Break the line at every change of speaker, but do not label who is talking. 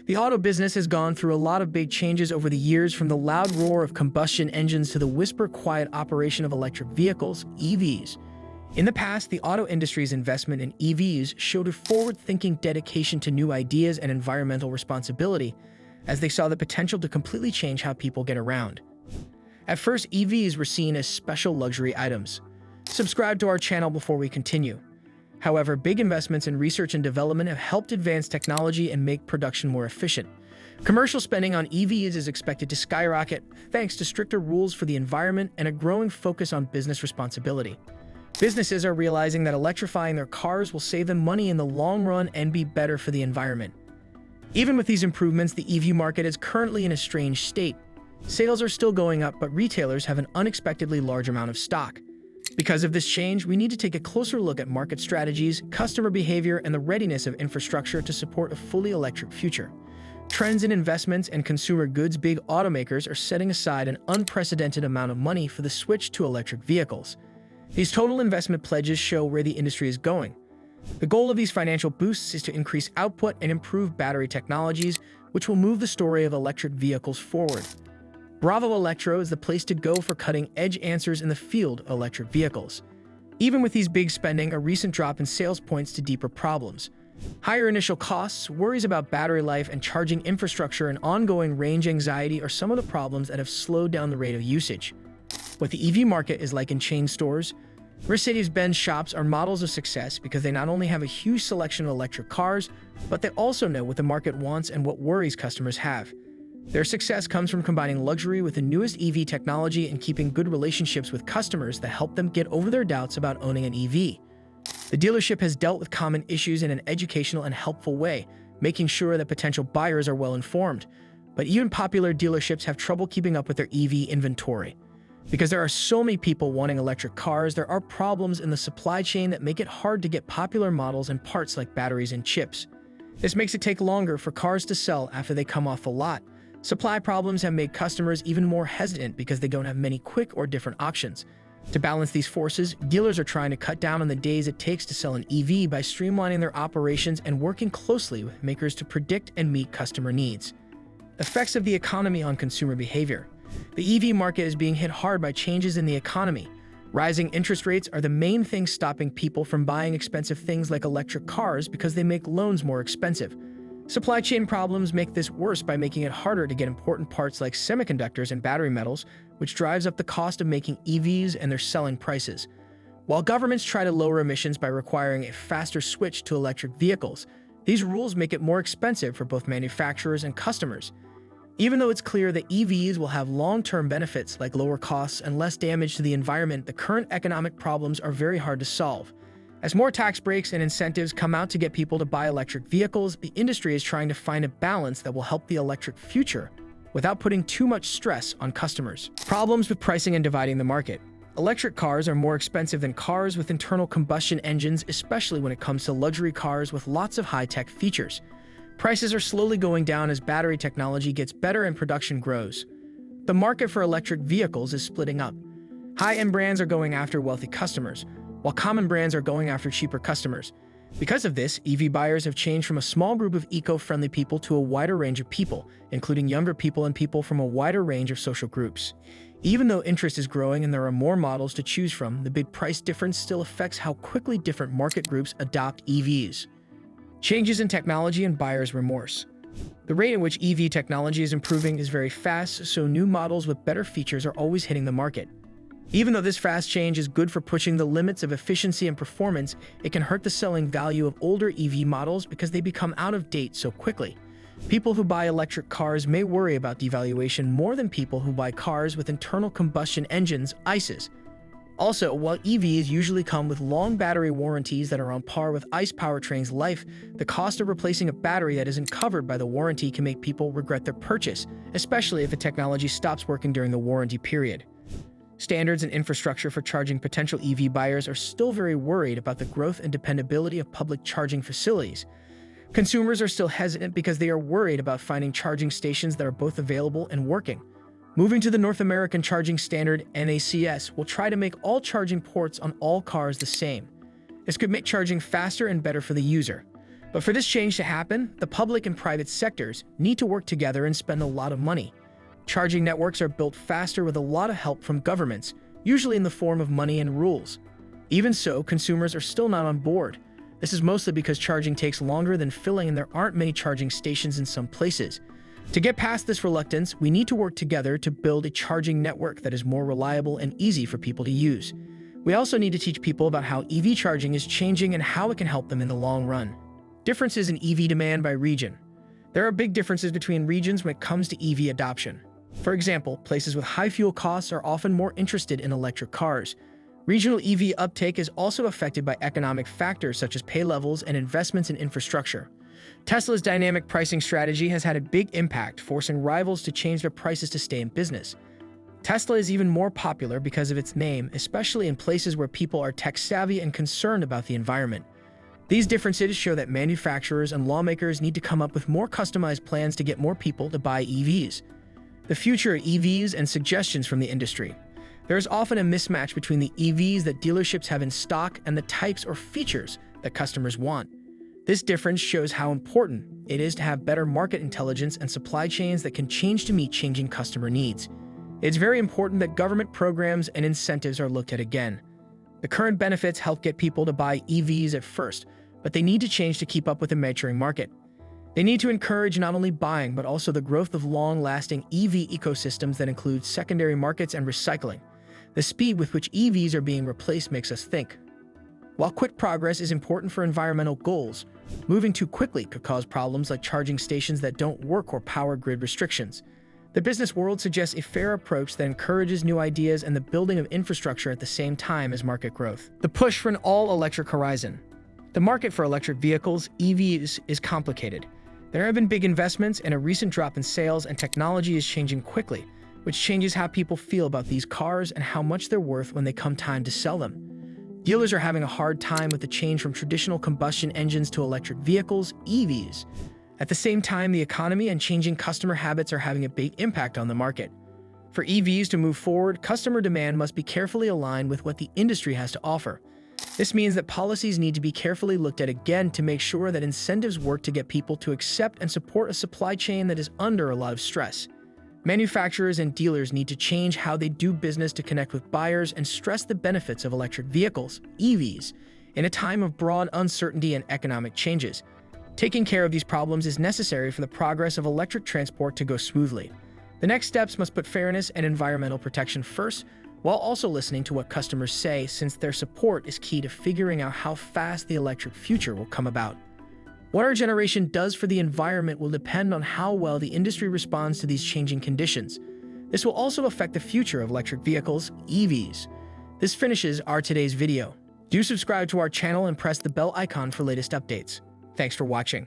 The auto business has gone through a lot of big changes over the years, from the loud roar of combustion engines to the whisper-quiet operation of electric vehicles, EVs. In the past, the auto industry's investment in EVs showed a forward-thinking dedication to new ideas and environmental responsibility, as they saw the potential to completely change how people get around. At first, EVs were seen as special luxury items. Subscribe to our channel before we continue. However, big investments in research and development have helped advance technology and make production more efficient. Commercial spending on EVs is expected to skyrocket thanks to stricter rules for the environment and a growing focus on business responsibility. Businesses are realizing that electrifying their cars will save them money in the long run and be better for the environment. Even with these improvements, the EV market is currently in a strange state. Sales are still going up, but retailers have an unexpectedly large amount of stock. Because of this change, we need to take a closer look at market strategies, customer behavior, and the readiness of infrastructure to support a fully electric future. Trends in investments and consumer goods. Big automakers are setting aside an unprecedented amount of money for the switch to electric vehicles. These total investment pledges show where the industry is going. The goal of these financial boosts is to increase output and improve battery technologies, which will move the story of electric vehicles forward. Bravo Electro is the place to go for cutting-edge answers in the field of electric vehicles. Even with these big spending, a recent drop in sales points to deeper problems. Higher initial costs, worries about battery life and charging infrastructure, and ongoing range anxiety are some of the problems that have slowed down the rate of usage. What the EV market is like in chain stores, Mercedes-Benz shops are models of success because they not only have a huge selection of electric cars, but they also know what the market wants and what worries customers have. Their success comes from combining luxury with the newest EV technology and keeping good relationships with customers that help them get over their doubts about owning an EV. The dealership has dealt with common issues in an educational and helpful way, making sure that potential buyers are well informed. But even popular dealerships have trouble keeping up with their EV inventory. Because there are so many people wanting electric cars, there are problems in the supply chain that make it hard to get popular models and parts like batteries and chips. This makes it take longer for cars to sell after they come off the lot. Supply problems have made customers even more hesitant because they don't have many quick or different options. To balance these forces, dealers are trying to cut down on the days it takes to sell an EV by streamlining their operations and working closely with makers to predict and meet customer needs. Effects of the economy on consumer behavior. The EV market is being hit hard by changes in the economy. Rising interest rates are the main thing stopping people from buying expensive things like electric cars because they make loans more expensive. Supply chain problems make this worse by making it harder to get important parts like semiconductors and battery metals, which drives up the cost of making EVs and their selling prices. While governments try to lower emissions by requiring a faster switch to electric vehicles, these rules make it more expensive for both manufacturers and customers. Even though it's clear that EVs will have long-term benefits like lower costs and less damage to the environment, the current economic problems are very hard to solve. As more tax breaks and incentives come out to get people to buy electric vehicles, the industry is trying to find a balance that will help the electric future without putting too much stress on customers. Problems with pricing and dividing the market. Electric cars are more expensive than cars with internal combustion engines, especially when it comes to luxury cars with lots of high-tech features. Prices are slowly going down as battery technology gets better and production grows. The market for electric vehicles is splitting up. High-end brands are going after wealthy customers, while common brands are going after cheaper customers. Because of this, EV buyers have changed from a small group of eco-friendly people to a wider range of people, including younger people and people from a wider range of social groups. Even though interest is growing and there are more models to choose from, the big price difference still affects how quickly different market groups adopt EVs. Changes in technology and buyer's remorse. The rate at which EV technology is improving is very fast, so new models with better features are always hitting the market. Even though this fast change is good for pushing the limits of efficiency and performance, it can hurt the selling value of older EV models because they become out of date so quickly. People who buy electric cars may worry about devaluation more than people who buy cars with internal combustion engines, ICEs. Also, while EVs usually come with long battery warranties that are on par with ICE powertrains' life, the cost of replacing a battery that isn't covered by the warranty can make people regret their purchase, especially if the technology stops working during the warranty period. Standards and infrastructure for charging. Potential EV buyers are still very worried about the growth and dependability of public charging facilities. Consumers are still hesitant because they are worried about finding charging stations that are both available and working. Moving to the North American Charging Standard (NACS) will try to make all charging ports on all cars the same. This could make charging faster and better for the user. But for this change to happen, the public and private sectors need to work together and spend a lot of money. Charging networks are built faster with a lot of help from governments, usually in the form of money and rules. Even so, consumers are still not on board. This is mostly because charging takes longer than filling and there aren't many charging stations in some places. To get past this reluctance, we need to work together to build a charging network that is more reliable and easy for people to use. We also need to teach people about how EV charging is changing and how it can help them in the long run. Differences in EV demand by region. There are big differences between regions when it comes to EV adoption. For example, places with high fuel costs are often more interested in electric cars. Regional EV uptake is also affected by economic factors such as pay levels and investments in infrastructure. Tesla's dynamic pricing strategy has had a big impact, forcing rivals to change their prices to stay in business. Tesla is even more popular because of its name, especially in places where people are tech-savvy and concerned about the environment. These differences show that manufacturers and lawmakers need to come up with more customized plans to get more people to buy EVs. The future of EVs and suggestions from the industry. There is often a mismatch between the EVs that dealerships have in stock and the types or features that customers want. This difference shows how important it is to have better market intelligence and supply chains that can change to meet changing customer needs. It's very important that government programs and incentives are looked at again. The current benefits help get people to buy EVs at first, but they need to change to keep up with the maturing market. They need to encourage not only buying, but also the growth of long-lasting EV ecosystems that include secondary markets and recycling. The speed with which EVs are being replaced makes us think. While quick progress is important for environmental goals, moving too quickly could cause problems like charging stations that don't work or power grid restrictions. The business world suggests a fair approach that encourages new ideas and the building of infrastructure at the same time as market growth. The push for an all-electric horizon. The market for electric vehicles, EVs, is complicated. There have been big investments and a recent drop in sales, and technology is changing quickly, which changes how people feel about these cars and how much they're worth when they come time to sell them. Dealers are having a hard time with the change from traditional combustion engines to electric vehicles, EVs. At the same time, the economy and changing customer habits are having a big impact on the market. For EVs to move forward, customer demand must be carefully aligned with what the industry has to offer. This means that policies need to be carefully looked at again to make sure that incentives work to get people to accept and support a supply chain that is under a lot of stress. Manufacturers and dealers need to change how they do business to connect with buyers and stress the benefits of electric vehicles, EVs, in a time of broad uncertainty and economic changes. Taking care of these problems is necessary for the progress of electric transport to go smoothly. The next steps must put fairness and environmental protection first, while also listening to what customers say, since their support is key to figuring out how fast the electric future will come about. What our generation does for the environment will depend on how well the industry responds to these changing conditions. This will also affect the future of electric vehicles, EVs. This finishes our today's video. Do subscribe to our channel and press the bell icon for latest updates. Thanks for watching.